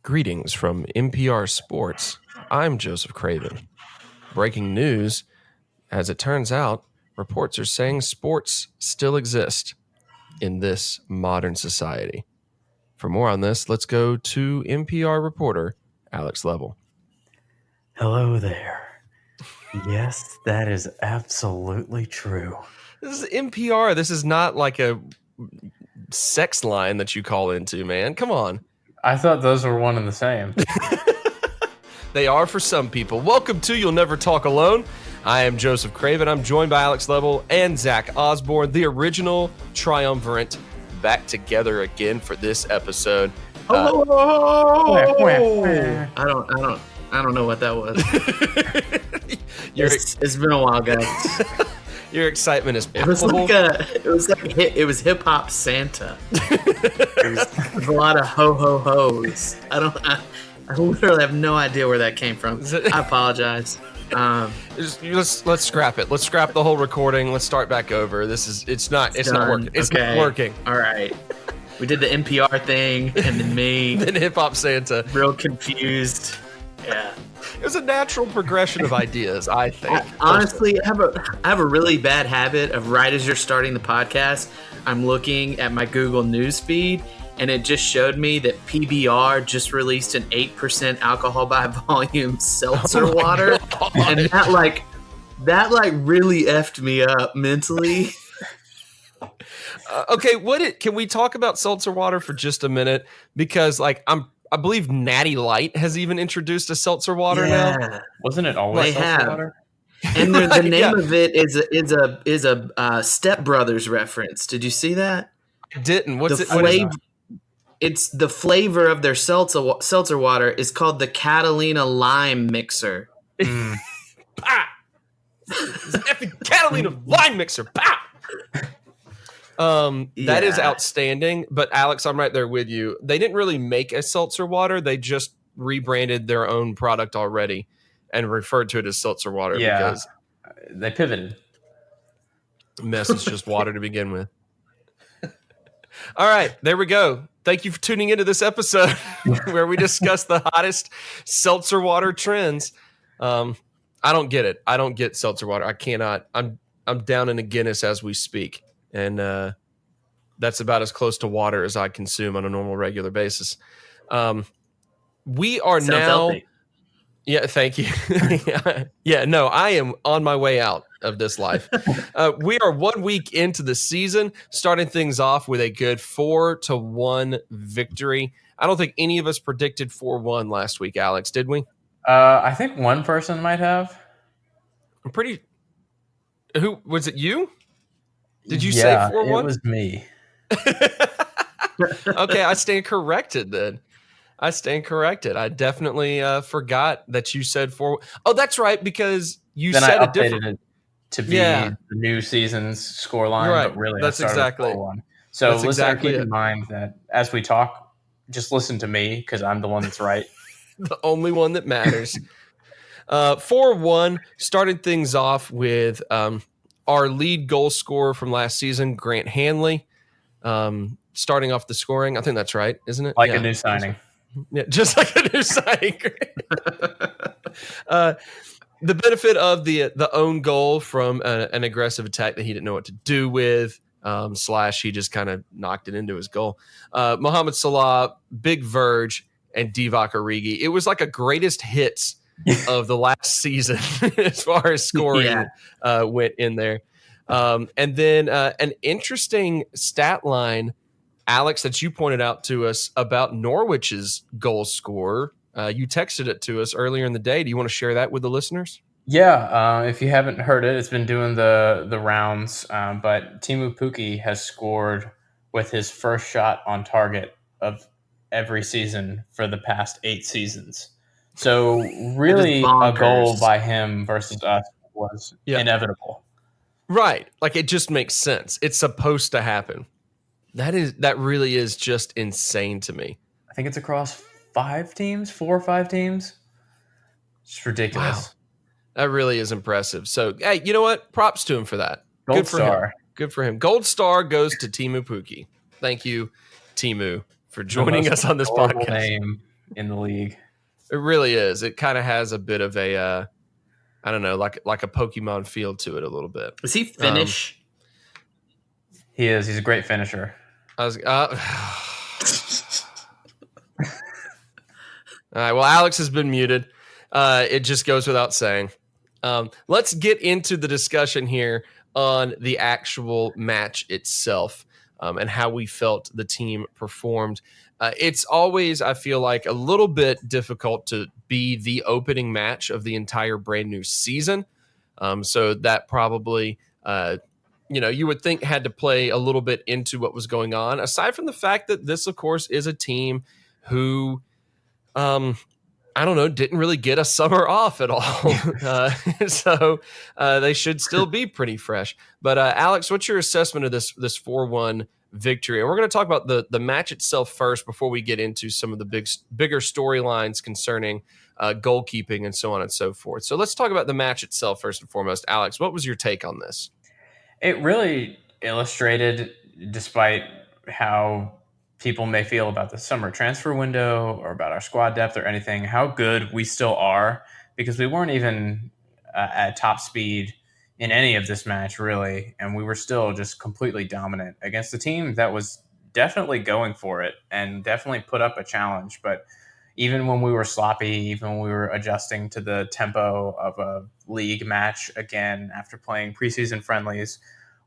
Greetings from NPR Sports. I'm Joseph Craven. Breaking news, as it turns out, reports are saying sports still exist in this modern society. For more on this, let's go to NPR reporter Alex Level. Hello there. Yes, that is absolutely true. This is NPR. This is not like a sex line that you call into, man. Come on. I thought those were one and the same. They are for some people. Welcome to You'll Never Talk Alone. I am Joseph Craven. I'm joined by Alex Level and Zach Osborne, the original triumvirate, back together again for this episode. I don't know what that was. It's been a while, guys. Your excitement is It was palpable. it was hip hop Santa. There's a lot of ho ho hos. I literally have no idea where that came from. I apologize. Let's scrap it. Let's scrap the whole recording. Let's start back over. It's not working. It's not working. All right. We did the NPR thing and then me. Then hip hop Santa. Real confused. Yeah. It was a natural progression of ideas, I think. Honestly, I have a really bad habit of right as you're starting the podcast, I'm looking at my Google News feed, and it just showed me that PBR just released an 8% alcohol by volume seltzer water, and that really effed me up mentally. Okay, can we talk about seltzer water for just a minute? Because I believe Natty Light has even introduced a seltzer water now. Wasn't it always seltzer water? And the name of it is a Step Brothers reference. Did you see that? I didn't. What is it? It's the flavor of their seltzer water is called the Catalina Lime Mixer. It's effing Catalina Lime Mixer. Pow! That is outstanding. But Alex, I'm right there with you. They didn't really make a seltzer water. They just rebranded their own product already and referred to it as seltzer water. Yeah, because they pivoted. Mess is just water to begin with. All right, there we go. Thank you for tuning into this episode where we discuss the hottest seltzer water trends. I don't get it. I don't get seltzer water. I cannot. I'm down in a Guinness as we speak. And that's about as close to water as I consume on a normal, regular basis. We are Sounds now. healthy. Yeah, thank you. Yeah, no, I am on my way out of this life. We are 1 week into the season, starting things off with a good 4-1 victory. I don't think any of us predicted 4-1 last week, Alex, did we? I think one person might have. I'm pretty. Who was it? You? Did you say 4-1? It was me. Okay, I stand corrected then. I definitely forgot that you said 4. Oh, that's right, because you then said I a different. updated it to be the new season's scoreline, Right. but really That's I started exactly- with 4-1. So that's listener, exactly keep it. in mind that as we talk, just listen to me because I'm the one that's right. The only one that matters. 4-1, started things off with our lead goal scorer from last season, Grant Hanley, starting off the scoring. I think that's right, isn't it? Like a new signing. Yeah, just like a new signing. The benefit of the own goal from an aggressive attack that he didn't know what to do with, / he just kind of knocked it into his goal. Mohamed Salah, Big Verge, and Divock Origi. It was like a greatest hits of the last season as far as scoring went in there. And then an interesting stat line, Alex, that you pointed out to us about Norwich's goal scorer. You texted it to us earlier in the day. Do you want to share that with the listeners? Yeah, if you haven't heard it, it's been doing the rounds. But Teemu Pukki has scored with his first shot on target of every season for the past 8 seasons. So really a goal by him versus us was inevitable. Right. Like it just makes sense. It's supposed to happen. That really is just insane to me. I think it's across 4 or 5 teams. It's ridiculous. Wow. That really is impressive. So, hey, you know what? Props to him for that. Gold star. Good for him. Gold star goes to Teemu Pukki. Thank you, Teemu, for joining us on this podcast. Name in the league. It really is. It kind of has a bit of a, I don't know, like a Pokemon feel to it a little bit. Is he Finnish? He is. He's a great finisher. All right. Well, Alex has been muted. It just goes without saying. Let's get into the discussion here on the actual match itself and how we felt the team performed. It's always, I feel like, a little bit difficult to be the opening match of the entire brand new season. So that probably, you would think had to play a little bit into what was going on, aside from the fact that this, of course, is a team who, I don't know, didn't really get a summer off at all. So they should still be pretty fresh. But Alex, what's your assessment of this 4-1 victory? And we're going to talk about the match itself first before we get into some of the bigger storylines concerning goalkeeping and so on and so forth. So let's talk about the match itself first and foremost. Alex, what was your take on this? It really illustrated, despite how people may feel about the summer transfer window or about our squad depth or anything, how good we still are, because we weren't even at top speed in any of this match, really. And we were still just completely dominant against a team that was definitely going for it and definitely put up a challenge. But even when we were sloppy, even when we were adjusting to the tempo of a league match again after playing preseason friendlies,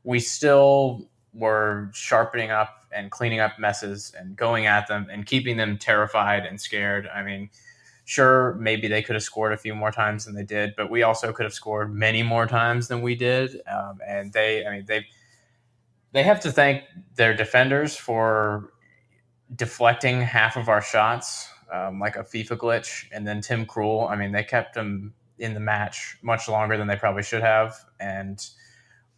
we still were sharpening up and cleaning up messes and going at them and keeping them terrified and scared. I mean, sure, maybe they could have scored a few more times than they did, but we also could have scored many more times than we did. And they have to thank their defenders for deflecting half of our shots, like a FIFA glitch. And then Tim Krul, they kept them in the match much longer than they probably should have. And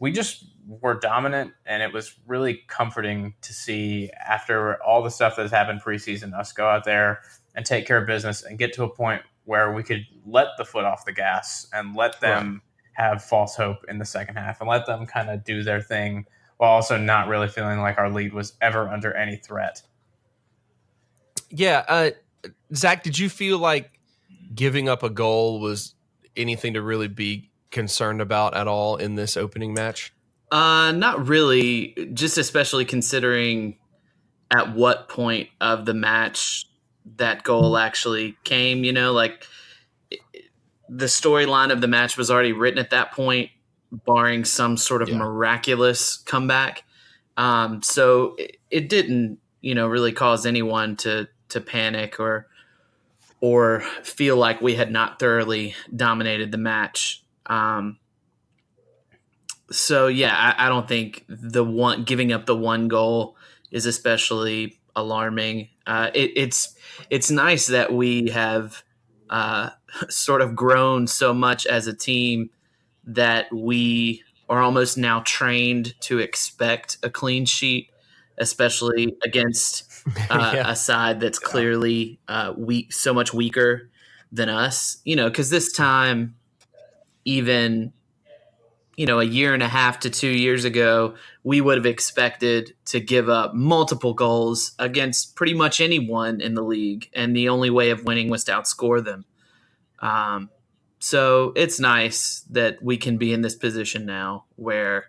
we just were dominant, and it was really comforting to see, after all the stuff that has happened preseason, us go out there and take care of business and get to a point where we could let the foot off the gas and let them have false hope in the second half and let them kind of do their thing while also not really feeling like our lead was ever under any threat. Yeah. Zach, did you feel like giving up a goal was anything to really be concerned about at all in this opening match? Not really, just especially considering at what point of the match that goal actually came. The storyline of the match was already written at that point, barring some sort of miraculous comeback. So it didn't, really cause anyone to panic or feel like we had not thoroughly dominated the match. So yeah, I don't think giving up the one goal is especially alarming. It's nice that we have sort of grown so much as a team that we are almost now trained to expect a clean sheet, especially against a side that's clearly weak, so much weaker than us. Because this time, even a year and a half to 2 years ago, we would have expected to give up multiple goals against pretty much anyone in the league. And the only way of winning was to outscore them. So it's nice that we can be in this position now where,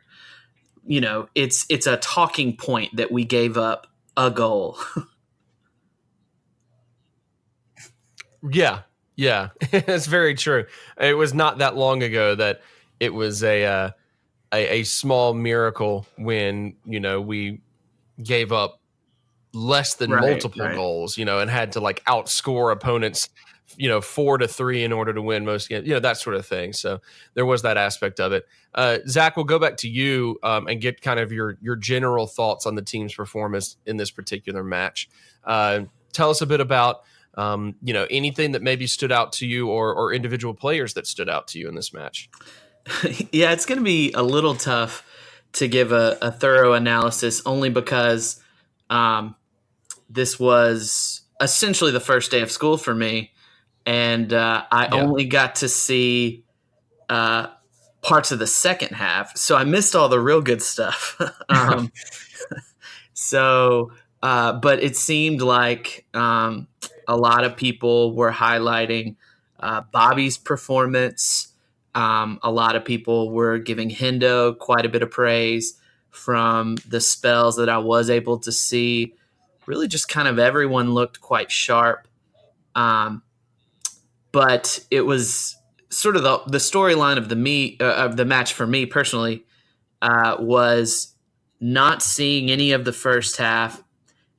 it's a talking point that we gave up a goal. Yeah, it's very true. It was not that long ago that it was a small miracle when, we gave up less than multiple goals, and had to outscore opponents, 4-3 in order to win most games, that sort of thing. So there was that aspect of it. Zach, we'll go back to you and get kind of your general thoughts on the team's performance in this particular match. Tell us a bit about, anything that maybe stood out to you or individual players that stood out to you in this match. Yeah, it's going to be a little tough to give a thorough analysis, only because this was essentially the first day of school for me, and I only got to see parts of the second half, so I missed all the real good stuff. But it seemed like a a lot of people were highlighting Bobby's performance. A lot of people were giving Hendo quite a bit of praise from the spells that I was able to see. Really just kind of everyone looked quite sharp. But it was sort of the storyline of the match for me personally was not seeing any of the first half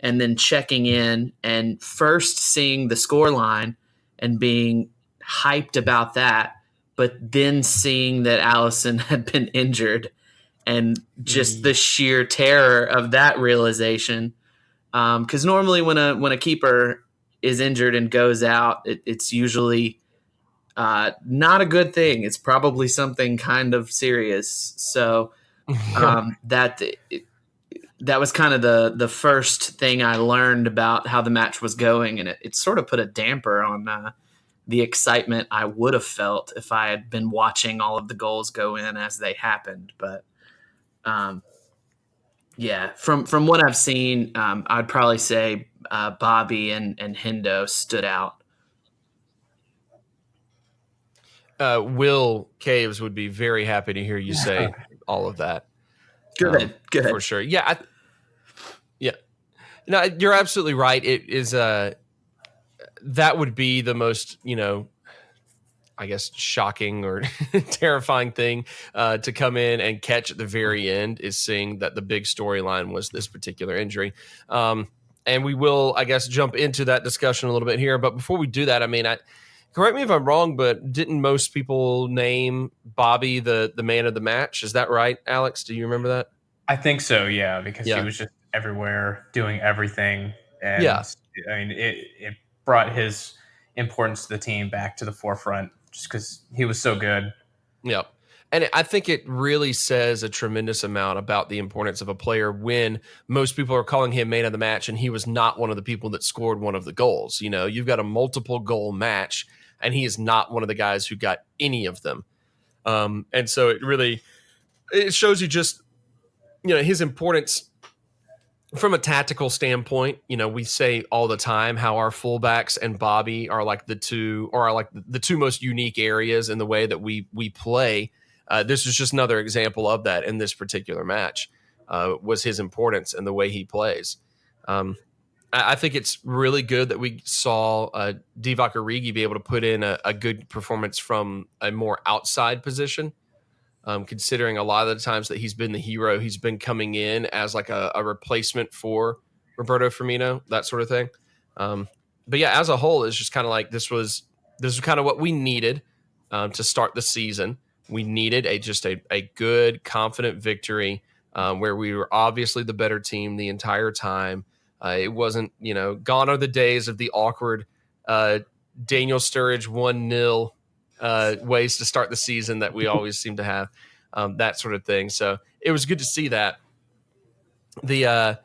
and then checking in and first seeing the scoreline and being hyped about that, but then seeing that Alisson had been injured and just the sheer terror of that realization. Because normally when a keeper is injured and goes out, it's usually not a good thing. It's probably something kind of serious. So that was kind of the first thing I learned about how the match was going, and it sort of put a damper on the excitement I would have felt if I had been watching all of the goals go in as they happened. But from what I've seen, I'd probably say Bobby and Hendo stood out. Will Caves would be very happy to hear you say all of that. Good. For sure. Yeah. No, you're absolutely right. It is that would be the most, I guess, shocking or terrifying thing to come in and catch at the very end is seeing that the big storyline was this particular injury. And we will, I guess, jump into that discussion a little bit here. But before we do that, I mean, correct me if I'm wrong, but didn't most people name Bobby the man of the match? Is that right, Alex? Do you remember that? I think so, yeah, because he was just everywhere doing everything. And I mean, it brought his importance to the team back to the forefront just because he was so good. Yeah. And I think it really says a tremendous amount about the importance of a player when most people are calling him man of the match and he was not one of the people that scored one of the goals. You've got a multiple goal match and he is not one of the guys who got any of them. And so it shows you just, his importance from a tactical standpoint. We say all the time how our fullbacks and Bobby are like the two most unique areas in the way that we play. This is just another example of that in this particular match, was his importance and the way he plays. I think it's really good that we saw Divock Origi be able to put in a good performance from a more outside position, considering a lot of the times that he's been the hero, he's been coming in as like a replacement for Roberto Firmino, that sort of thing. But yeah, as a whole, it's just kind of like this was kind of what we needed to start the season. We needed a good, confident victory where we were obviously the better team the entire time. It wasn't, gone are the days of the awkward Daniel Sturridge 1-0 ways to start the season that we always seem to have, that sort of thing. So it was good to see that. But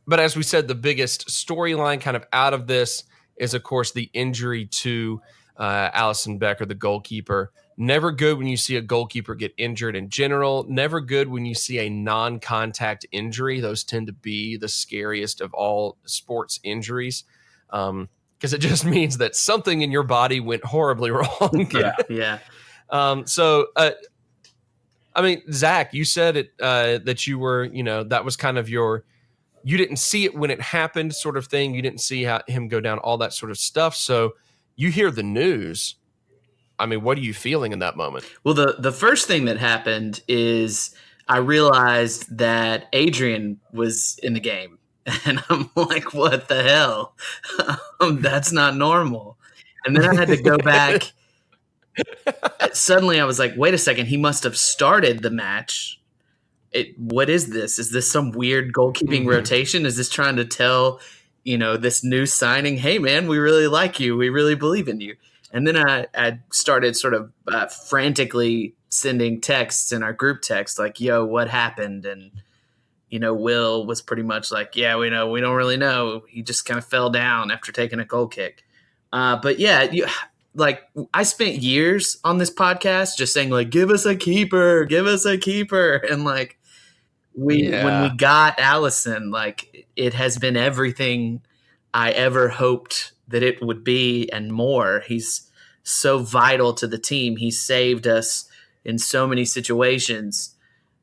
as we said, the biggest storyline kind of out of this is, of course, the injury to Alisson Becker, the goalkeeper. Never good when you see a goalkeeper get injured in general. Never good when you see a non-contact injury. Those tend to be the scariest of all sports injuries, because it just means that something in your body went horribly wrong. Yeah. So, I mean, Zach, you said it that you were, that was kind of you didn't see it when it happened, sort of thing. You didn't see him go down, all that sort of stuff. So you hear the news. I mean, what are you feeling in that moment? Well, the first thing that happened is I realized that Adrian was in the game. And I'm like, what the hell? That's not normal. And then I had to go back. Suddenly I was like, wait a second. He must have started the match. What is this? Is this some weird goalkeeping rotation? Is this trying to tell, this new signing, hey, man, we really like you. We really believe in you. And then I started sort of frantically sending texts in our group text like, yo, what happened? And, Will was pretty much like, yeah, we know. We don't really know. He just kind of fell down after taking a goal kick. But yeah, I spent years on this podcast just saying like, give us a keeper. And like when we got Alisson, like it has been everything I ever hoped that it would be and more. He's so vital to the team. He saved us in so many situations.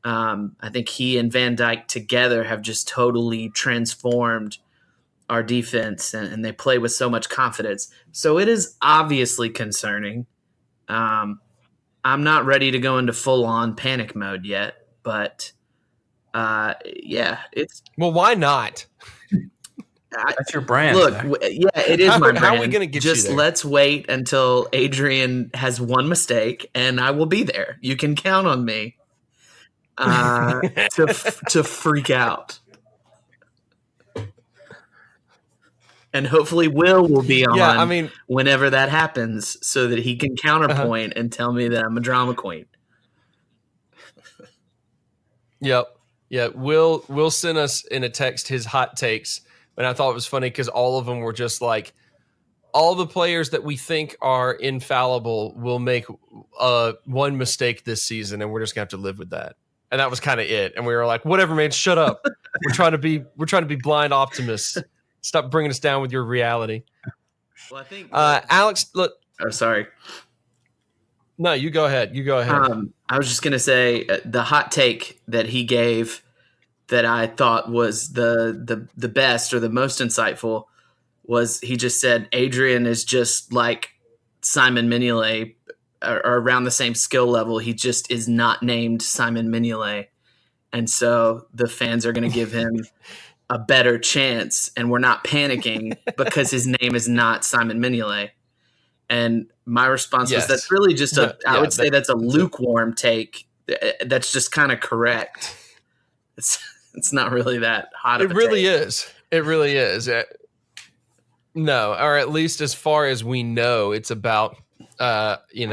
I think he and Van Dijk together have just totally transformed our defense, and they play with so much confidence. So it is obviously concerning. I'm not ready to go into full-on panic mode yet, but it's Well, why not? That's your brand. look. Zach. It is my brand. How are we going to get Just you there? let's wait until Adrian has one mistake, and I will be there. You can count on me to freak out. And hopefully Will be on whenever that happens so that he can counterpoint and tell me that I'm a drama queen. Yep. Yeah. Will send us in a text his hot takes. And I thought it was funny because all of them were just like, all the players that we think are infallible will make one mistake this season, and we're just going to have to live with that. And that was kind of it. And we were like, whatever, man, shut up. We're trying to be blind optimists. Stop bringing us down with your reality. Well, I think Alex, look. Oh, sorry. No, you go ahead. I was just going to say the hot take that he gave that I thought was the best or the most insightful was he just said Adrian is just like Simon Mignolet or around the same skill level. He just is not named Simon Mignolet. And so the fans are going to give him a better chance, and we're not panicking because his name is not Simon Mignolet. And my response was that's really just I would say that's a lukewarm take. That's just kind of correct. It's not really that hot of a take. It really is. No, or at least as far as we know, it's about it's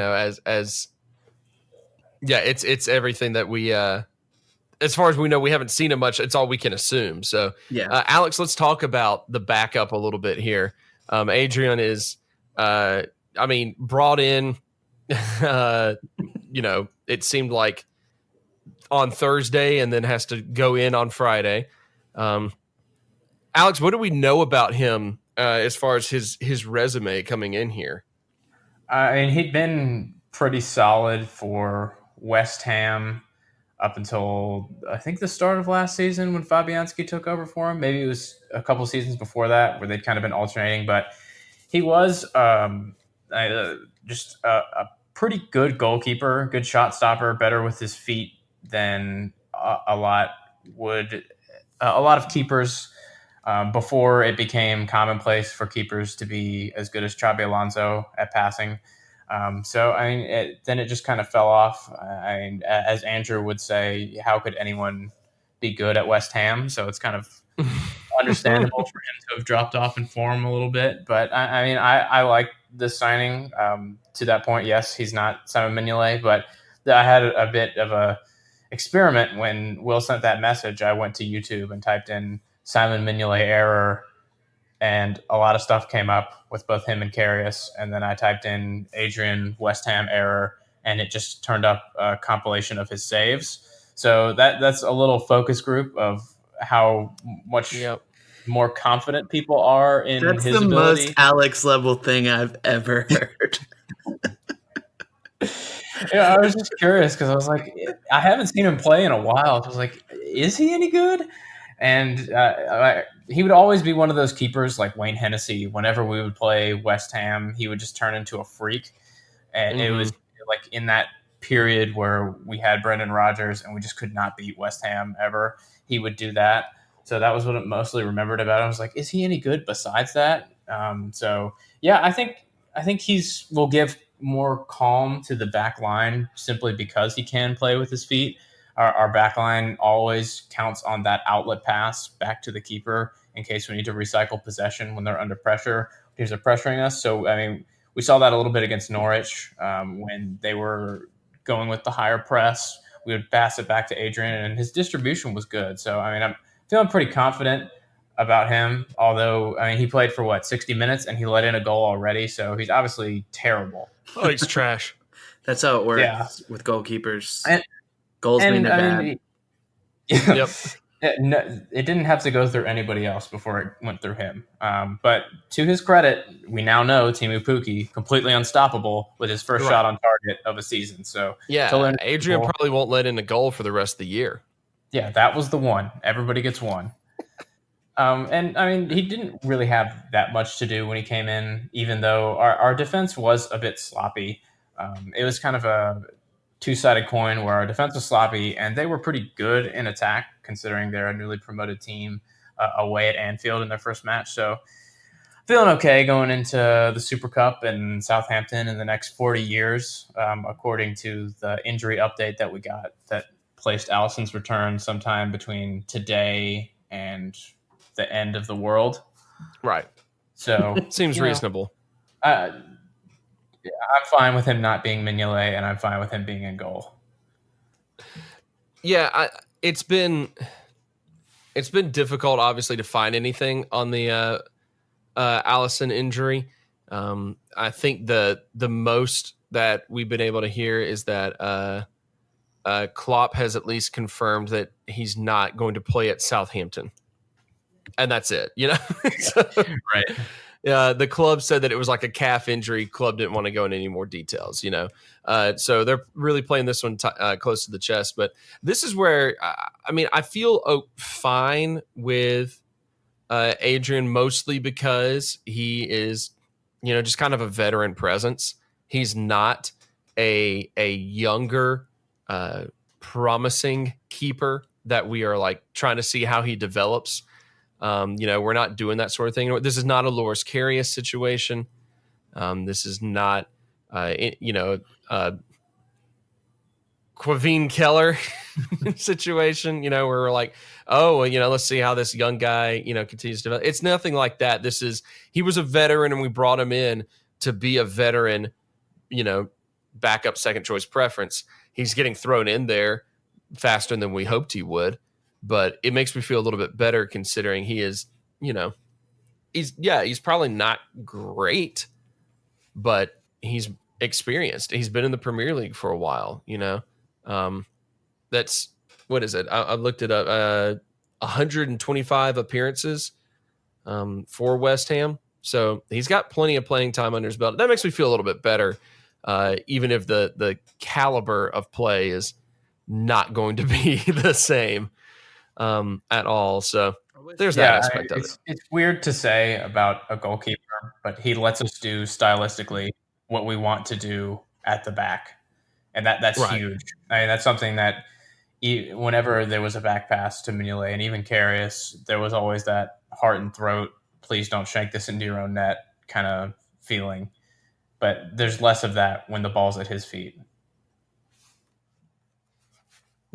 everything that we as far as we know, we haven't seen it much. It's all we can assume. So, Alex, let's talk about the backup a little bit here. Adrian is, brought in, it seemed like on Thursday and then has to go in on Friday. Alex, what do we know about him as far as his resume coming in here? He'd been pretty solid for West Ham up until I think the start of last season when Fabianski took over for him. Maybe it was a couple seasons before that where they'd kind of been alternating, but he was just a pretty good goalkeeper, good shot stopper, better with his feet than a lot of keepers before it became commonplace for keepers to be as good as Xabi Alonso at passing. Then it just kind of fell off. As Andrew would say, how could anyone be good at West Ham? So it's kind of understandable for him to have dropped off in form a little bit. But I like this signing. To that point, yes, he's not Simon Mignolet, but I had a bit of a experiment when Will sent that message. I went to YouTube and typed in Simon Mignolet error, and a lot of stuff came up with both him and Karius. And then I typed in Adrian West Ham error, and it just turned up a compilation of his saves. So that's a little focus group of how much more confident people are in that's his the ability. Most Alex level thing I've ever heard. I was just curious because I was like, I haven't seen him play in a while. So I was like, is he any good? And he would always be one of those keepers like Wayne Hennessy. Whenever we would play West Ham, he would just turn into a freak. And it was like in that period where we had Brendan Rodgers and we just could not beat West Ham ever, he would do that. So that was what I mostly remembered about him. I was like, is he any good besides that? I think will give more calm to the back line simply because he can play with his feet. Our back line always counts on that outlet pass back to the keeper in case we need to recycle possession when they're under pressure. Teams are pressuring us. So, we saw that a little bit against Norwich when they were going with the higher press. We would pass it back to Adrian, and his distribution was good. So, I'm feeling pretty confident about him, although he played for 60 minutes and he let in a goal already. So he's obviously terrible. Oh, he's trash. That's how it works with goalkeepers. Goals mean they're bad. Yep. No, it didn't have to go through anybody else before it went through him. But to his credit, we now know Timu Pukki completely unstoppable with his first shot on target of a season. So yeah, Adrian probably won't let in a goal for the rest of the year. Yeah, that was the one. Everybody gets one. And I mean, he didn't really have that much to do when he came in, even though our defense was a bit sloppy. It was kind of a two-sided coin where our defense was sloppy and they were pretty good in attack considering they're a newly promoted team away at Anfield in their first match. So feeling okay going into the Super Cup and Southampton in the next 40 years, according to the injury update that we got that placed Alisson's return sometime between today and the end of the world. Right. So seems reasonable. I'm fine with him not being Mignolet, and I'm fine with him being in goal. Yeah, it's been difficult, obviously, to find anything on the Alisson injury. I think the most that we've been able to hear is that Klopp has at least confirmed that he's not going to play at Southampton, and that's it. So, right. The club said that it was like a calf injury. Club didn't want to go into any more details, so they're really playing this one close to the chest. But this is where, I feel fine with Adrian, mostly because he is, just kind of a veteran presence. He's not a younger, promising keeper that we are like trying to see how he develops. We're not doing that sort of thing. This is not a Loris Karius situation. This is not, Quavine Keller situation, where we're like, let's see how this young guy, continues to develop. It's nothing like that. He was a veteran and we brought him in to be a veteran, backup second choice preference. He's getting thrown in there faster than we hoped he would. But it makes me feel a little bit better considering he is, he's probably not great, but he's experienced. He's been in the Premier League for a while, That's, what is it? I looked it up. 125 appearances for West Ham. So he's got plenty of playing time under his belt. That makes me feel a little bit better, even if the caliber of play is not going to be the same. At all. So there's that aspect of it. It's weird to say about a goalkeeper, but he lets us do stylistically what we want to do at the back. And that's right. Huge. I mean, that's something that whenever there was a back pass to Mignolet and even Karius, there was always that heart and throat, please don't shank this into your own net kind of feeling. But there's less of that when the ball's at his feet.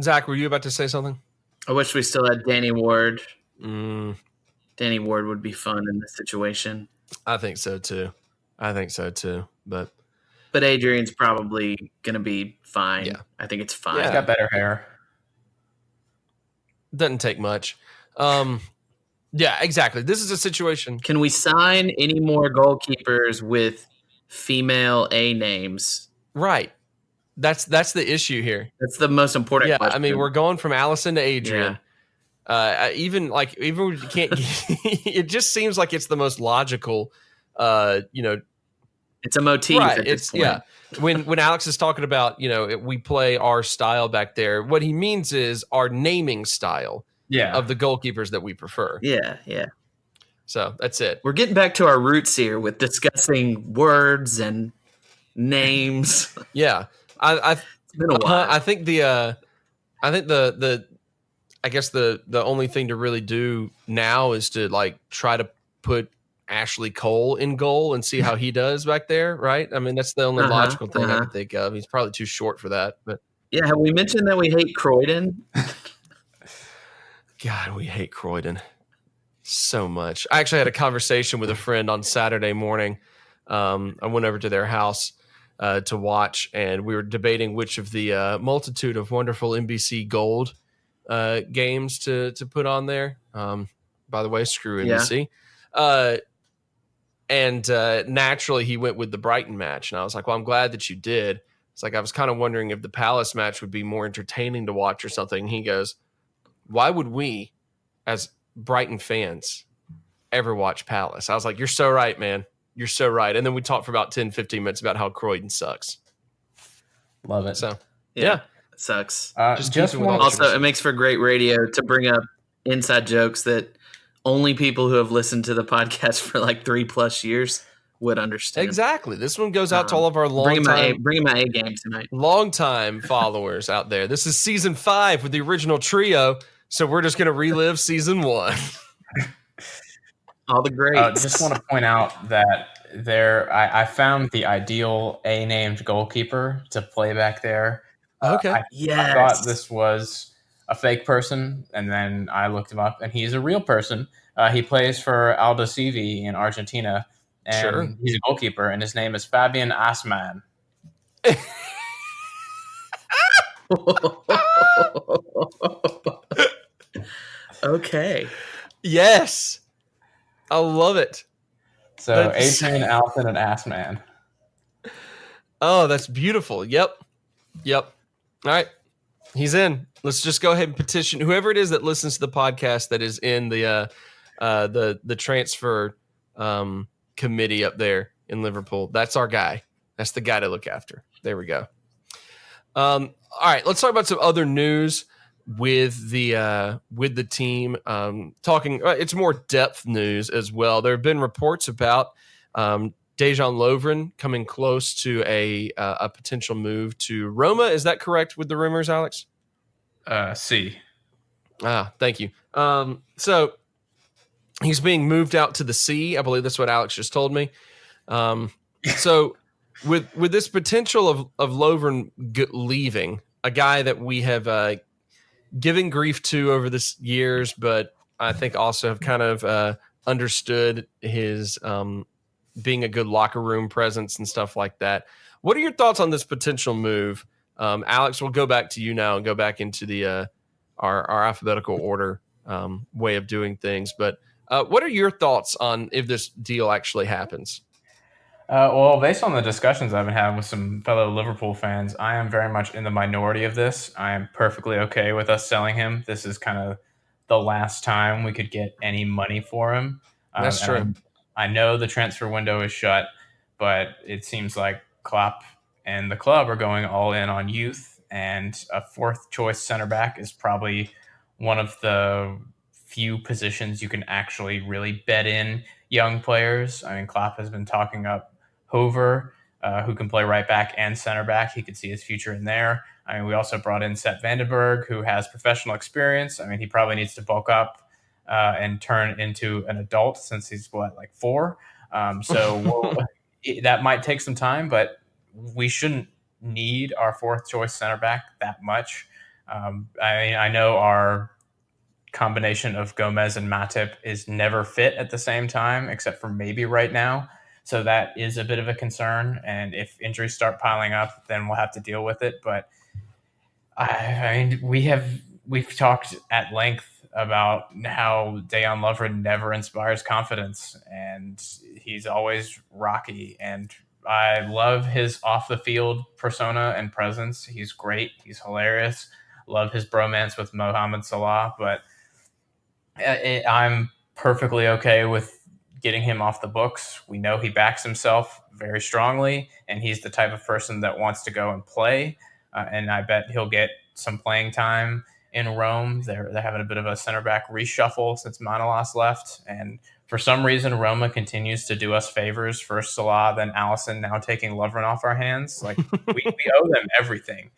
Zach, were you about to say something? I wish we still had Danny Ward. Danny Ward would be fun in this situation. I think so too. But Adrian's probably going to be fine. Yeah. I think it's fine. Yeah, he's got better hair. Doesn't take much. Yeah, exactly. This is a situation. Can we sign any more goalkeepers with female A names? Right. That's the issue here. That's the most important question. I mean, we're going from Alisson to Adrian. Yeah. Even we can't. It just seems like it's the most logical. It's a motif. Right. It's When Alex is talking about we play our style back there, what he means is our naming style. Yeah. Of the goalkeepers that we prefer. Yeah. So that's it. We're getting back to our roots here with discussing words and names. Yeah. It's been a while. I think the only thing to really do now is to try to put Ashley Cole in goal and see how he does back there, right? I mean, that's the only logical thing I can think of. He's probably too short for that, but yeah. Have we mentioned that we hate Croydon? God, we hate Croydon so much. I actually had a conversation with a friend on Saturday morning. I went over to their house to watch, and we were debating which of the multitude of wonderful NBC Gold games to put on there. By the way, screw NBC. And naturally, he went with the Brighton match, and I was like, "Well, I'm glad that you did." It's like I was kind of wondering if the Palace match would be more entertaining to watch or something. He goes, "Why would we as Brighton fans ever watch Palace. I was like, you're so right, man. You're so right. And then we talked for about 10, 15 minutes about how Croydon sucks. Love it. So, Yeah, it sucks. Just keeping with one. all Also, it makes for great radio to bring up inside jokes that only people who have listened to the podcast for like 3+ years would understand. Exactly. This one goes out to all of our bringing my A game tonight. long-time followers out there. This is season 5 with the original trio. So we're just going to relive season 1. All the greats. Just want to point out that I found the ideal A-named goalkeeper to play back there. Okay. I thought this was a fake person, and then I looked him up, and he's a real person. He plays for Aldosivi in Argentina, and he's a goalkeeper, and his name is Fabian Assmann. Okay. Yes. I love it. So Adrian, Alton, and Assman. Oh, that's beautiful. Yep. All right. He's in. Let's just go ahead and petition whoever it is that listens to the podcast that is in the transfer committee up there in Liverpool. That's our guy. That's the guy to look after. There we go. All right, let's talk about some other news with the team. Talking, it's more depth news as well. There have been reports about Dejan Lovren coming close to a potential move to Roma. Is that correct with the rumors, Alex? C. Thank you. So he's being moved out to the sea. I believe that's what Alex just told me. So with this potential of Lovren leaving, a guy that we have given grief to over the years, but I think also have kind of understood his being a good locker room presence and stuff like that. What are your thoughts on this potential move? Alex, we'll go back to you now and go back into the our alphabetical order way of doing things. But what are your thoughts on if this deal actually happens? Well, based on the discussions I've been having with some fellow Liverpool fans, I am very much in the minority of this. I am perfectly okay with us selling him. This is kind of the last time we could get any money for him. That's true. I know the transfer window is shut, but it seems like Klopp and the club are going all in on youth, and a fourth choice center back is probably one of the few positions you can actually really bet in young players. I mean, Klopp has been talking up Hover, who can play right back and center back. He could see his future in there. I mean, we also brought in Sepp Vandenberg, who has professional experience. I mean, he probably needs to bulk up and turn into an adult since he's, 4? That might take some time, but we shouldn't need our fourth choice center back that much. I know our combination of Gomez and Matip is never fit at the same time, except for maybe right now. So that is a bit of a concern. And if injuries start piling up, then we'll have to deal with it. But I mean, we've talked at length about how Dejan Lovren never inspires confidence, and he's always rocky. And I love his off the field persona and presence. He's great. He's hilarious. Love his bromance with Mohamed Salah, but I'm perfectly okay with getting him off the books. We know he backs himself very strongly, and he's the type of person that wants to go and play. And I bet he'll get some playing time in Rome. They're having a bit of a center back reshuffle since Manolas left. And for some reason, Roma continues to do us favors. First Salah, then Alisson, now taking Lovren off our hands. Like we owe them everything.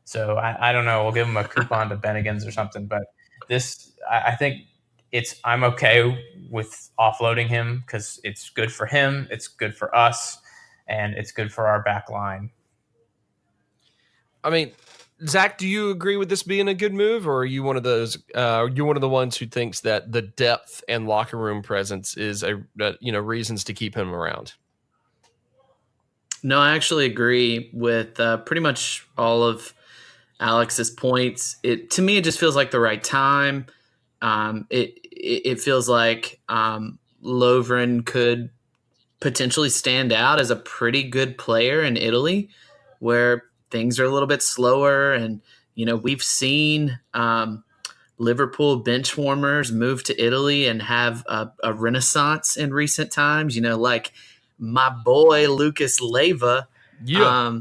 So I don't know. We'll give them a coupon to Bennigan's or something. But I think I'm okay with offloading him because it's good for him, it's good for us, and it's good for our back line. I mean, Zach, do you agree with this being a good move, or are you one of those? You're one of the ones who thinks that the depth and locker room presence is reasons to keep him around? No, I actually agree with pretty much all of Alex's points. To me, it just feels like the right time. It feels like Lovren could potentially stand out as a pretty good player in Italy, where things are a little bit slower. And, we've seen Liverpool bench warmers move to Italy and have a renaissance in recent times, like my boy Lucas Leiva. Yeah.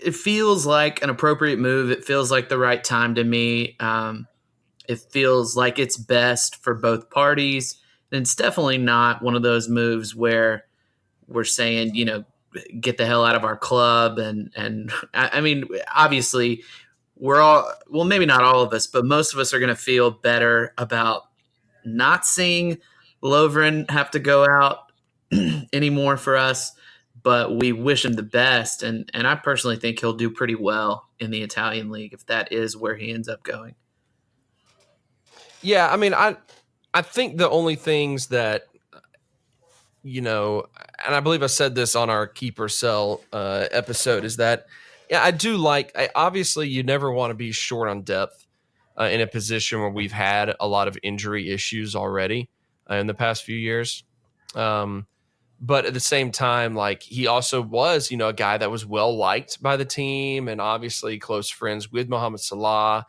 It feels like an appropriate move. It feels like the right time to me. It feels like it's best for both parties. And it's definitely not one of those moves where we're saying, get the hell out of our club. And I mean, obviously, we're all, well, maybe not all of us, but most of us are going to feel better about not seeing Lovren have to go out anymore for us. But we wish him the best, and I personally think he'll do pretty well in the Italian league if that is where he ends up going. Yeah, I mean, I think the only things that, and I believe I said this on our keeper sell episode, is that, I do like, obviously you never want to be short on depth in a position where we've had a lot of injury issues already in the past few years. But at the same time, like, he also was, a guy that was well liked by the team and obviously close friends with Mohamed Salah.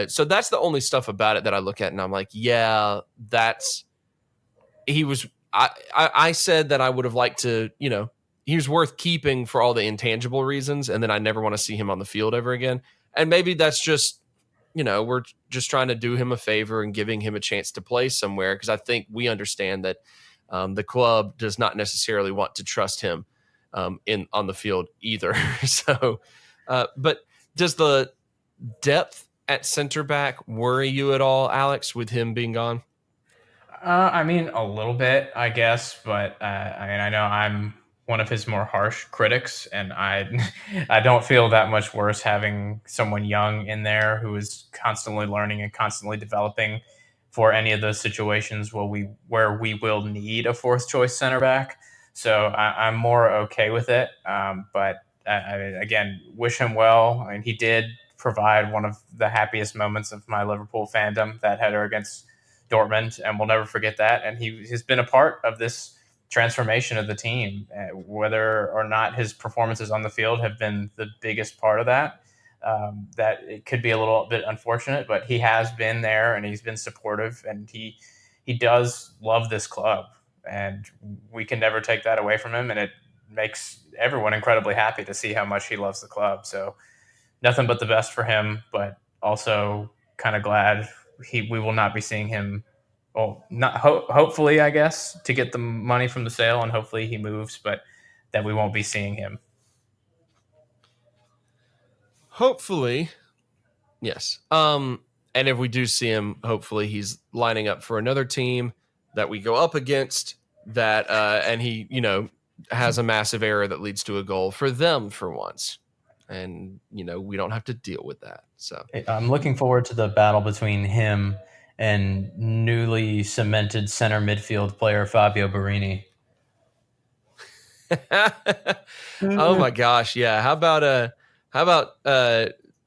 So that's the only stuff about it that I look at and I'm like, yeah, I said that I would have liked to, he was worth keeping for all the intangible reasons. And then I never want to see him on the field ever again. And maybe that's just, we're just trying to do him a favor and giving him a chance to play somewhere. Because I think we understand that the club does not necessarily want to trust him on the field either. So, but does the depth at center back worry you at all, Alex, with him being gone? I mean, a little bit, I guess, but I know I'm one of his more harsh critics, and I I don't feel that much worse having someone young in there who is constantly learning and constantly developing for any of those situations where we will need a fourth choice center back. So I'm more okay with it. But again, wish him well. I mean, he did provide one of the happiest moments of my Liverpool fandom, that header against Dortmund, and we'll never forget that. And he has been a part of this transformation of the team, whether or not his performances on the field have been the biggest part of that. That it could be a little bit unfortunate, but he has been there and he's been supportive, and he does love this club, and we can never take that away from him. And it makes everyone incredibly happy to see how much he loves the club. So nothing but the best for him, but also kind of glad we will not be seeing him. Well, not hopefully, I guess, to get the money from the sale, and hopefully he moves, but that we won't be seeing him. Hopefully, yes. And if we do see him, hopefully he's lining up for another team that we go up against, that and he, has a massive error that leads to a goal for them for once. And, we don't have to deal with that. So I'm looking forward to the battle between him and newly cemented center midfield player Fabio Borini. Oh my gosh, yeah. How about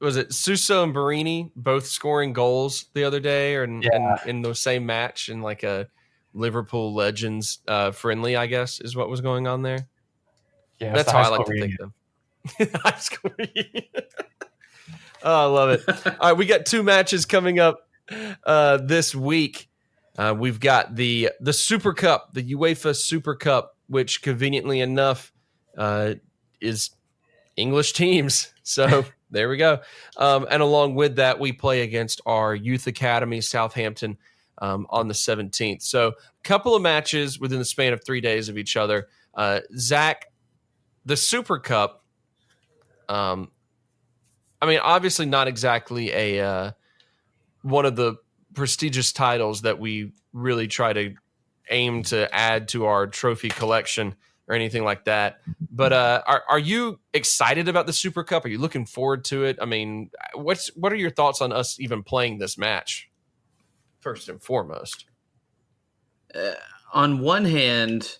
was it Suso and Borini both scoring goals the other day, or in the same match, in like a Liverpool Legends friendly, I guess, is what was going on there. Yeah, that's how I like to think of them. High school reunion. Oh, I love it. All right, we got 2 matches coming up this week. We've got the Super Cup, the UEFA Super Cup, which conveniently enough is English teams. So there we go. And along with that, we play against our youth academy, Southampton, on the 17th. So a couple of matches within the span of 3 days of each other. Zach, the Super Cup, I mean, obviously not exactly a one of the prestigious titles that we really try to aim to add to our trophy collection or anything like that. But are you excited about the Super Cup? Are you looking forward to it? I mean, what are your thoughts on us even playing this match, first and foremost? On one hand,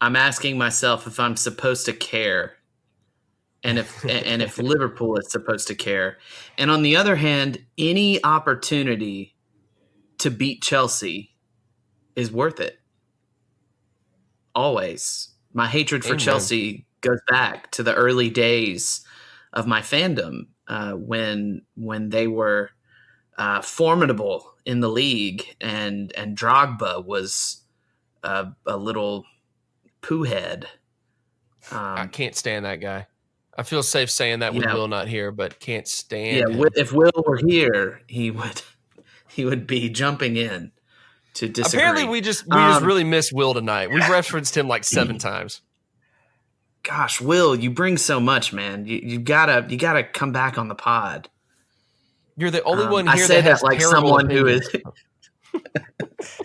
I'm asking myself if I'm supposed to care, and if Liverpool is supposed to care. And on the other hand, any opportunity to beat Chelsea is worth it. Always. My hatred for Chelsea goes back to the early days of my fandom. when they were formidable in the league, and Drogba was a little poo head. I can't stand that guy. I feel safe saying that with Will not here, but can't stand him. If Will were here, he would be jumping in to disagree. Apparently, we just really miss Will tonight. We've referenced him like 7 times. Gosh, Will, you bring so much, man. You gotta come back on the pod. You're the only one here I say that has like terrible someone opinions. who is.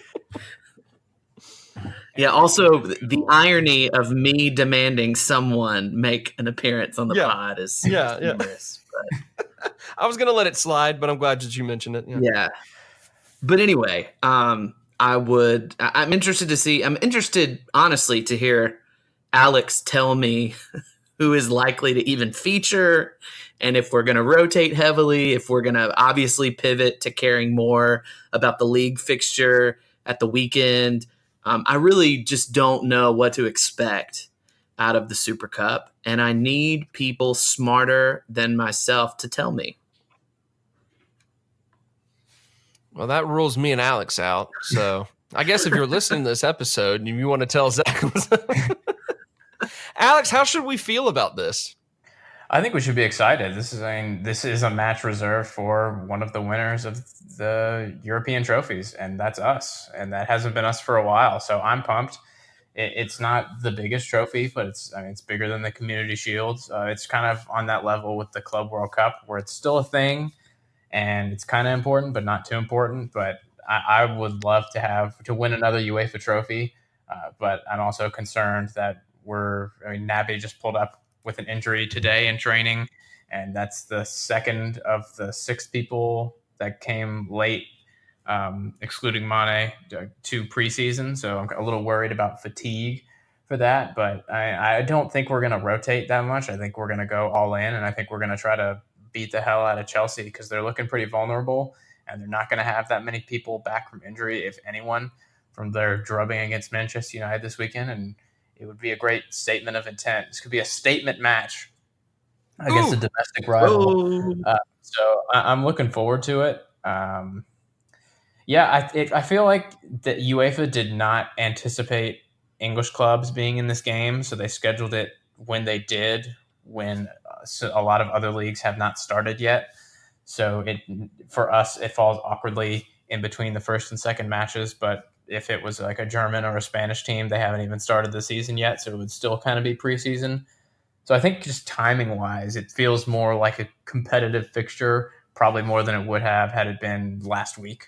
Yeah. Also, the irony of me demanding someone make an appearance on the pod is humorous. But. I was gonna let it slide, but I'm glad that you mentioned it. Yeah. But anyway, I'm interested, honestly, to hear Alex tell me who is likely to even feature, and if we're going to rotate heavily, if we're going to obviously pivot to caring more about the league fixture at the weekend. I really just don't know what to expect out of the Super Cup, and I need people smarter than myself to tell me. Well, that rules me and Alex out. So I guess if you're listening to this episode and you want to tell Zach, Alex, how should we feel about this? I think we should be excited. This is a match reserved for one of the winners of the European trophies, and that's us. And that hasn't been us for a while. So I'm pumped. It's not the biggest trophy, but it's bigger than the Community Shields. It's kind of on that level with the Club World Cup, where it's still a thing. And it's kind of important, but not too important. But I would love to win another UEFA trophy. But I'm also concerned that Naby just pulled up with an injury today in training. And that's the second of the 6 people that came late, excluding Mane, to preseason. So I'm a little worried about fatigue for that. But I don't think we're going to rotate that much. I think we're going to go all in. And I think we're going to try to beat the hell out of Chelsea, because they're looking pretty vulnerable, and they're not going to have that many people back from injury, if anyone, from their drubbing against Manchester United this weekend. And it would be a great statement of intent. This could be a statement match against a domestic rival. So I'm looking forward to it. I feel like that UEFA did not anticipate English clubs being in this game, so they scheduled it when they did, when a lot of other leagues have not started yet. So for us, it falls awkwardly in between the first and second matches. But if it was like a German or a Spanish team, they haven't even started the season yet, so it would still kind of be preseason. So I think just timing-wise, it feels more like a competitive fixture, probably more than it would have had it been last week.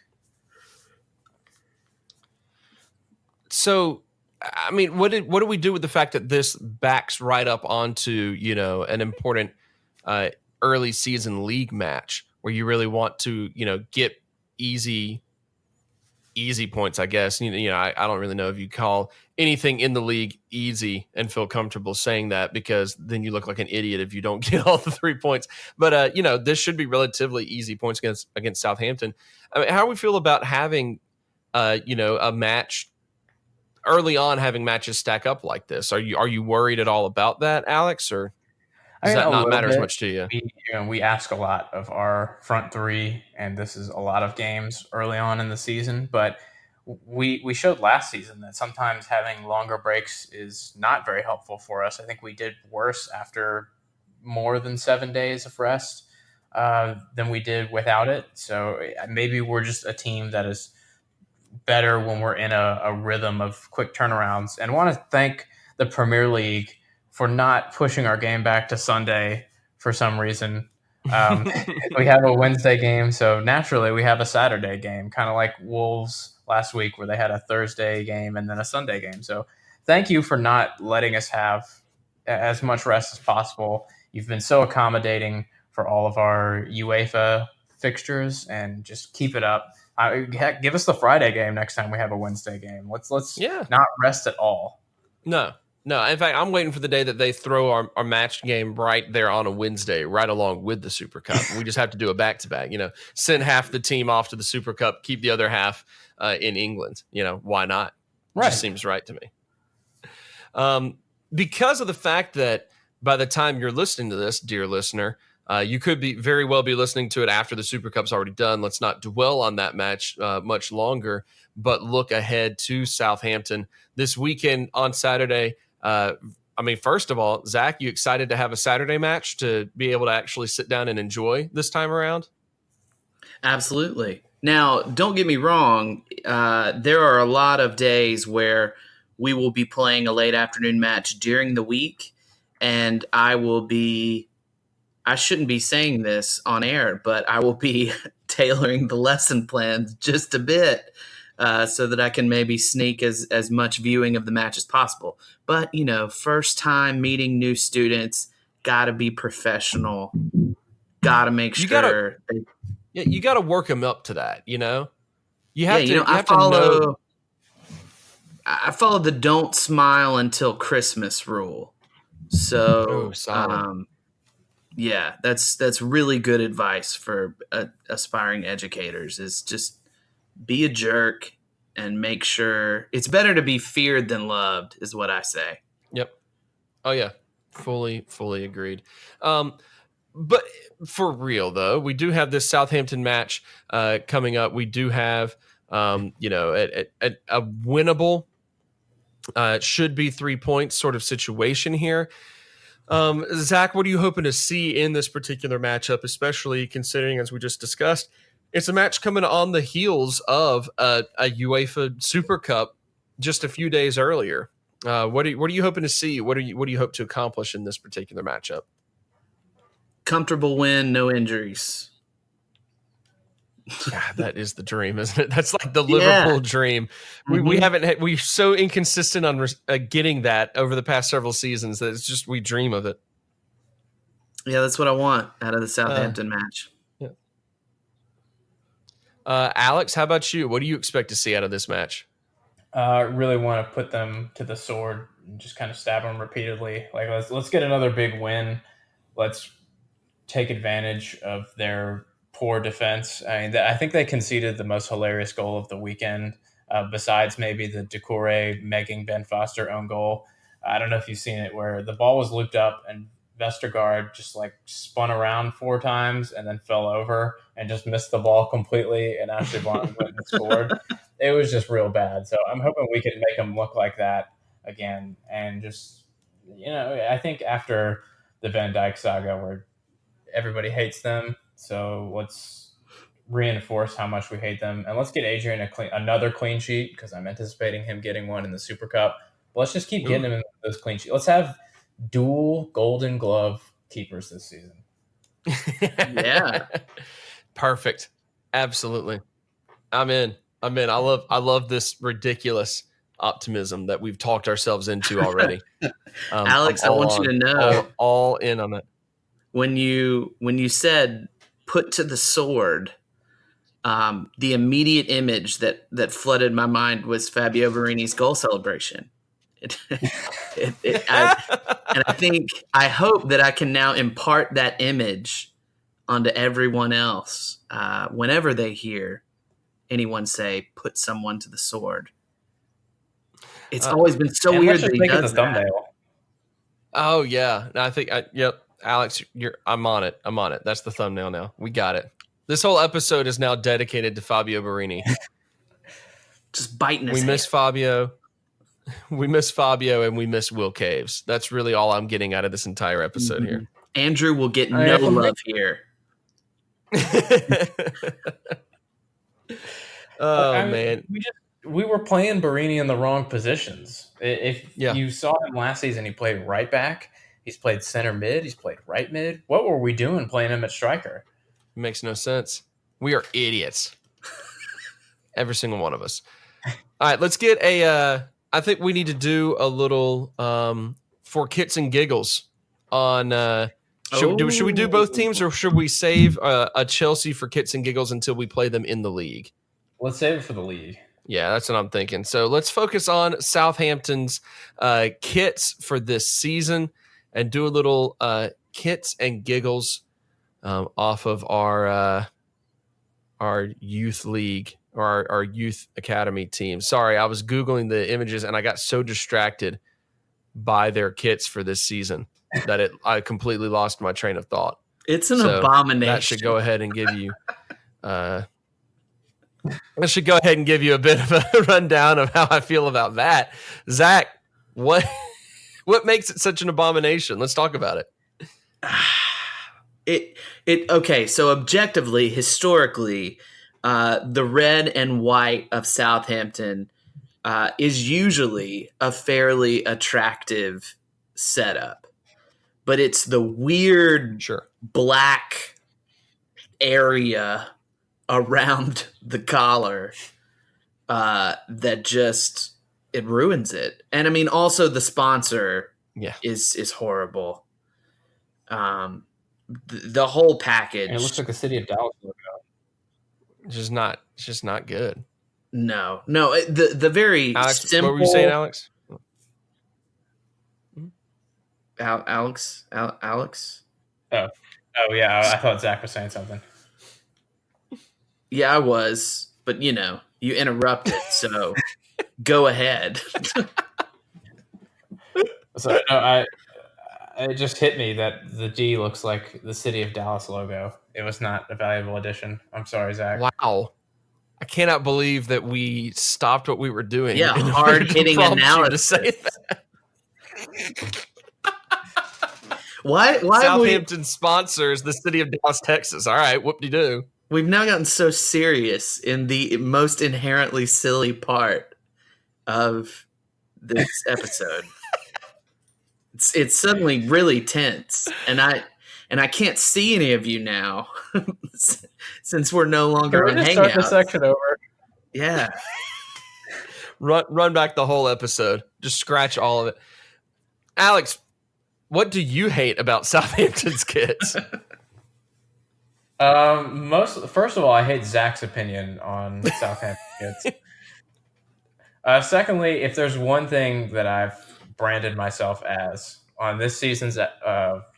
So, I mean, what do we do with the fact that this backs right up onto, an important early season league match where you really want to, get easy points, I guess. I don't really know if you call anything in the league easy and feel comfortable saying that, because then you look like an idiot if you don't get all the 3 points. But, this should be relatively easy points against Southampton. I mean, how do we feel about having, a match early on, having matches stack up like this? Are you worried at all about that, Alex, or does that not matter as much to you? We ask a lot of our front three, and this is a lot of games early on in the season. But we showed last season that sometimes having longer breaks is not very helpful for us. I think we did worse after more than 7 days of rest than we did without it. So maybe we're just a team that is better when we're in a rhythm of quick turnarounds. And I want to thank the Premier League for not pushing our game back to Sunday for some reason. We have a Wednesday game, so naturally we have a Saturday game, kind of like Wolves last week, where they had a Thursday game and then a Sunday game. So thank you for not letting us have as much rest as possible. You've been so accommodating for all of our UEFA fixtures, and just keep it up. Give us the Friday game next time we have a Wednesday game. Let's not rest at all. No. In fact, I'm waiting for the day that they throw our match game right there on a Wednesday, right along with the Super Cup. We just have to do a back-to-back. Send half the team off to the Super Cup, keep the other half in England. Why not? Right. Just seems right to me. Because of the fact that by the time you're listening to this, dear listener, You could very well be listening to it after the Super Cup's already done. Let's not dwell on that match much longer, but look ahead to Southampton this weekend on Saturday. First of all, Zach, you excited to have a Saturday match to be able to actually sit down and enjoy this time around? Absolutely. Now, don't get me wrong. There are a lot of days where we will be playing a late afternoon match during the week, and I shouldn't be saying this on air, but I will be tailoring the lesson plans just a bit so that I can maybe sneak as much viewing of the match as possible. But, first time meeting new students, got to be professional, got to make sure. You got to work them up to that, You have to. I follow the don't smile until Christmas rule. So, that's really good advice for aspiring educators is just be a jerk and make sure it's better to be feared than loved is what I say. Yep. Oh yeah. Fully agreed. But for real though, we do have this Southampton match coming up. We do have, a winnable, should be 3 points sort of situation here. Zach, what are you hoping to see in this particular matchup, especially considering, as we just discussed, it's a match coming on the heels of a UEFA Super Cup just a few days earlier. What are you hoping to see? What do you hope to accomplish in this particular matchup? Comfortable win, no injuries. God, that is the dream, isn't it? That's like the Liverpool dream. We're so inconsistent on getting that over the past several seasons that it's just we dream of it. Yeah, that's what I want out of the Southampton match. Yeah. Alex, how about you? What do you expect to see out of this match? I really want to put them to the sword and just kind of stab them repeatedly. Like let's get another big win. Let's take advantage of their poor defense. I think they conceded the most hilarious goal of the weekend, besides maybe the Decore megging Ben Foster own goal. I don't know if you've seen it, where the ball was looped up and Vestergaard just spun around 4 times and then fell over and just missed the ball completely, and Ashley Barnes went and scored. It was just real bad. So I'm hoping we can make them look like that again. And just, I think after the Van Dijk saga where everybody hates them, so let's reinforce how much we hate them. And let's get Adrian another clean sheet, because I'm anticipating him getting one in the Super Cup. But let's just keep getting him those clean sheets. Let's have dual Golden Glove keepers this season. Yeah. Perfect. Absolutely. I'm in. I love this ridiculous optimism that we've talked ourselves into already. Alex, I want you to know all in on that. When you said put to the sword, the immediate image that flooded my mind was Fabio Borini's goal celebration. I hope that I can now impart that image onto everyone else whenever they hear anyone say "put someone to the sword." It's always been so weird that he does that. Thumbnail. Oh yeah, I think yep. Alex, I'm on it. That's the thumbnail now. We got it. This whole episode is now dedicated to Fabio Borini. Just biting his hand. Miss Fabio. We miss Fabio and we miss Will Caves. That's really all I'm getting out of this entire episode here. Andrew will get no love here. Man. We were playing Borini in the wrong positions. If you saw him last season, he played right back. He's played center mid. He's played right mid. What were we doing playing him at striker? It makes no sense. We are idiots. Every single one of us. All right, let's get I think we need to do a little for kits and giggles on. Should we do both teams, or should we save a Chelsea for kits and giggles until we play them in the league? Let's save it for the league. Yeah, that's what I'm thinking. So let's focus on Southampton's kits for this season and do a little kits and giggles off of our youth league or our youth academy team. Sorry, I was Googling the images and I got so distracted by their kits for this season that I completely lost my train of thought. It's an So abomination. That should go ahead and give you a bit of a rundown of how I feel about that. Zach, what makes it such an abomination? Let's talk about it. Okay, so objectively, historically, the red and white of Southampton is usually a fairly attractive setup, but it's the weird black area around the collar that just it ruins it. And I mean, also the sponsor is horrible. The whole package. And it looks like the city of Dallas logo. It's just not good. No. The very Alex, simple. what were you saying, Alex? Alex. Oh yeah, I thought Zach was saying something. Yeah, I was, but you interrupted, so go ahead. So it just hit me that the D looks like the City of Dallas logo. It was not a valuable addition. I'm sorry, Zach. Wow. I cannot believe that we stopped what we were doing. Yeah, hard-hitting analysis. To say that. Why Southampton sponsors the City of Dallas, Texas. All right, whoop-de-doo. We've now gotten so serious in the most inherently silly part of this episode. It's suddenly really tense, and I can't see any of you now since we're no longer on Hangouts. Start the section over. Yeah, run back the whole episode. Just scratch all of it. Alex, what do you hate about Southampton's kits? First of all, I hate Zach's opinion on Southampton kits. Secondly, if there's one thing that I've branded myself as on this season's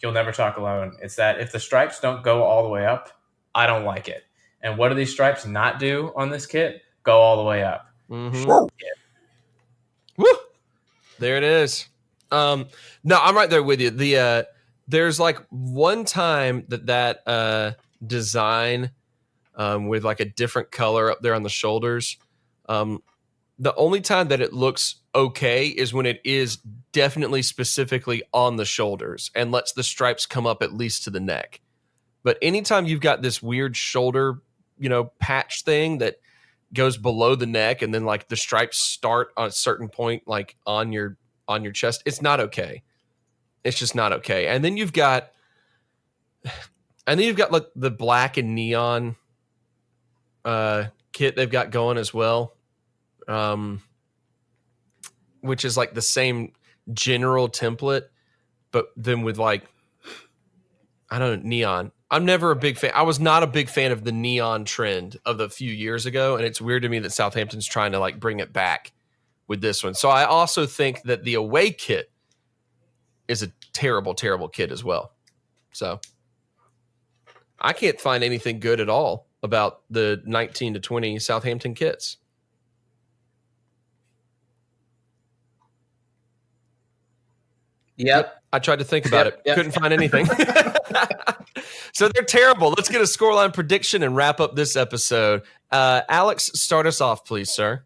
You'll Never Talk Alone, it's that if the stripes don't go all the way up, I don't like it. And what do these stripes not do on this kit? Go all the way up. Mm-hmm. Woo! There it is. No, I'm right there with you. There's like one time that design with like a different color up there on the shoulders. The only time that it looks okay is when it is definitely specifically on the shoulders and lets the stripes come up at least to the neck. But anytime you've got this weird shoulder, patch thing that goes below the neck and then like the stripes start on a certain point, like on your chest, it's not okay. It's just not okay. And then you've got like the black and neon kit they've got going as well. Which is like the same general template, but then with like, I don't know, neon. I'm never a big fan. I was not a big fan of the neon trend of the few years ago. And it's weird to me that Southampton's trying to like bring it back with this one. So I also think that the away kit is a terrible, terrible kit as well. So I can't find anything good at all about the 19 to 20 Southampton kits. Yep. I tried to think about it. Couldn't find anything. So they're terrible. Let's get a scoreline prediction and wrap up this episode. Alex, start us off, please, sir.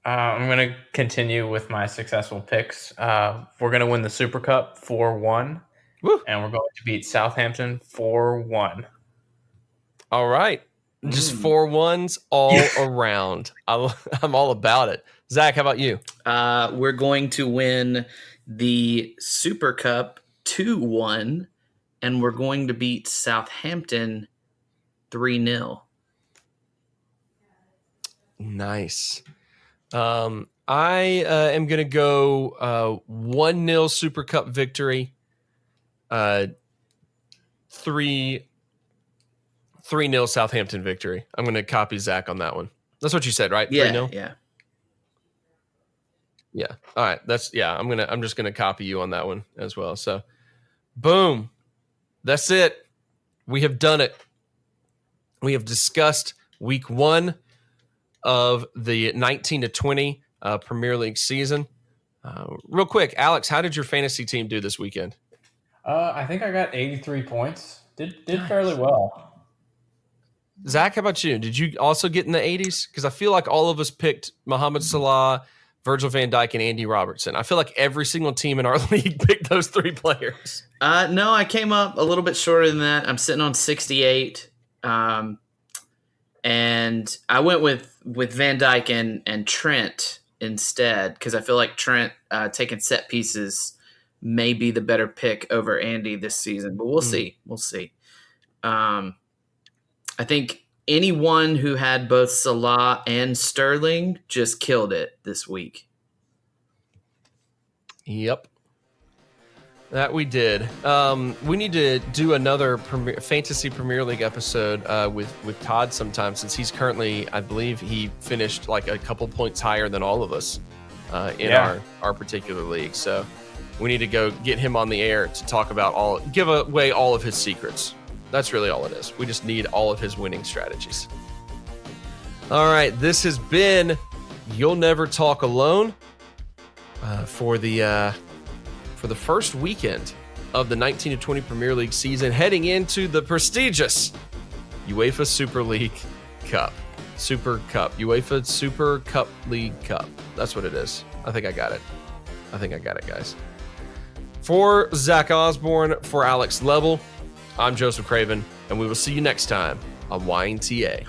I'm going to continue with my successful picks. We're going to win the Super Cup 4-1, and we're going to beat Southampton 4-1. All right. Just 4-1s all around. I'm all about it. Zach, how about you? We're going to win the Super Cup 2-1, and we're going to beat Southampton 3-0. Nice. I am going to go 1-0 Super Cup victory, 3-0 Southampton victory. I'm going to copy Zach on that one. That's what you said, right? Yeah, 3-0? yeah. Yeah. All right. I'm just gonna copy you on that one as well. So boom. That's it. We have done it. We have discussed week 1 of the 19 to 20 Premier League season. Real quick, Alex, how did your fantasy team do this weekend? I think I got 83 points. Did fairly well. Zach, how about you? Did you also get in the 80s? Because I feel like all of us picked Mohamed Salah, Virgil van Dijk, and Andy Robertson. I feel like every single team in our league picked those three players. No, I came up a little bit shorter than that. I'm sitting on 68. And I went with Van Dijk and Trent instead because I feel like Trent taking set pieces may be the better pick over Andy this season. But we'll see. We'll see. I think anyone who had both Salah and Sterling just killed it this week. Yep. That we did. We need to do another Fantasy Premier League episode with Todd sometime since he's currently, I believe he finished like a couple points higher than all of us in our particular league. So we need to go get him on the air to talk about give away all of his secrets. That's really all it is. We just need all of his winning strategies. All right. This has been You'll Never Talk Alone for the first weekend of the 19 to 20 Premier League season, heading into the prestigious UEFA Super League Cup. Super Cup. UEFA Super Cup League Cup. That's what it is. I think I got it, guys. For Zach Osborne, for Alex Lebel, I'm Joseph Craven, and we will see you next time on YNTA.